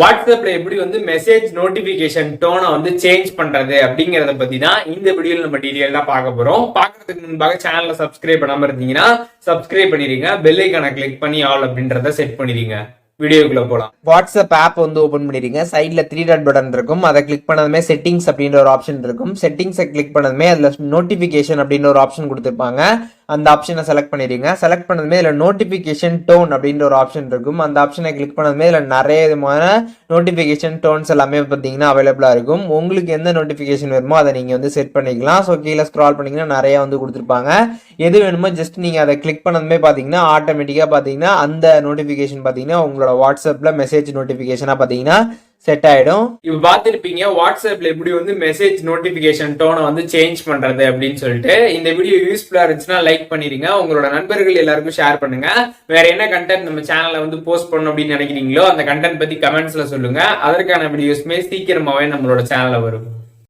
வாட்ஸ்அப்ல எப்படி வந்து மெசேஜ் நோட்டிபிகேஷன் டோனை வந்து சேஞ்ச் பண்றது அப்படிங்கறத பத்தி தான் இந்த வீடியோல நம்ம டீடைலா பார்க்க போறோம். பார்க்கறதுக்கு முன்பாக சேனலை சப்ஸ்கிரைப் பண்ணாம இருந்தீங்கன்னா சப்ஸ்கிரைப் பண்ணிடுங்க, பெல் ஐகானை கிளிக் பண்ணி ஆல் அப்படின்றத செட் பண்ணிடுங்க. வீடியோக்குள்ள போலாம். வாட்ஸ்அப் ஆப் வந்து ஓபன் பண்ணிடுங்க. சைட்ல 3 டாட் பட்டன் இருக்கும். அதை கிளிக் பண்ணதுமே செட்டிங்ஸ் அப்படின்ற ஒரு ஆப்ஷன் இருக்கும். செட்டிங்ஸை கிளிக் பண்ணதுமே அதுல நோட்டிபிகேஷன் அப்படின்னு ஒரு ஆப்ஷன் கொடுத்துருப்பாங்க. அந்த ஆப்ஷனை செலக்ட் பண்ணிடுங்க. செலக்ட் பண்ணதுமே இதுல நோட்டிபிகேஷன் டோன் அப்படின்ற ஒரு ஆப்ஷன் இருக்கும். அந்த ஆப்ஷனை கிளிக் பண்ணதுமே இதுல நிறைய விதமான நோட்டிபிகேஷன் டோன்ஸ் எல்லாமே பார்த்தீங்கன்னா அவைலபிளா இருக்கும். உங்களுக்கு எந்த நோட்டிபிகேஷன் வேணுமோ அதை நீங்க வந்து செட் பண்ணிக்கலாம். ஸோ கீழே ஸ்க்ரால் பண்ணீங்கன்னா நிறைய வந்து கொடுத்துருப்பாங்க. எது வேணுமோ ஜஸ்ட் நீங்க அதை கிளிக் பண்ணதுமே பாத்தீங்கன்னா ஆட்டோமேட்டிக்கா பாத்தீங்கன்னா அந்த நோட்டிபிகேஷன் பாத்தீங்கன்னா உங்களோட வாட்ஸ்அப்ல மெசேஜ் நோட்டிபிகேஷனா பாத்தீங்கன்னா செட் ஆயிடும். இப்ப பாத்துருப்பீங்க வாட்ஸ்அப்ல எப்படி வந்து மெசேஜ் நோட்டிபிகேஷன் டோனை வந்து சேஞ்ச் பண்றது அப்படின்னு சொல்லிட்டு. இந்த வீடியோ யூஸ்ஃபுல்லா இருந்துச்சுன்னா லைக் பண்ணிருங்க, உங்களோட நண்பர்கள் எல்லாருக்கும் ஷேர் பண்ணுங்க. வேற என்ன கண்டென்ட் நம்ம சேனல்ல வந்து போஸ்ட் பண்ணணும் அப்படின்னு நினைக்கிறீங்களோ அந்த கண்டென்ட் பத்தி கமெண்ட்ஸ்ல சொல்லுங்க. அதற்கான வீடியோஸ்மே சீக்கிரமாவே நம்மளோட சேனல்ல வரும்.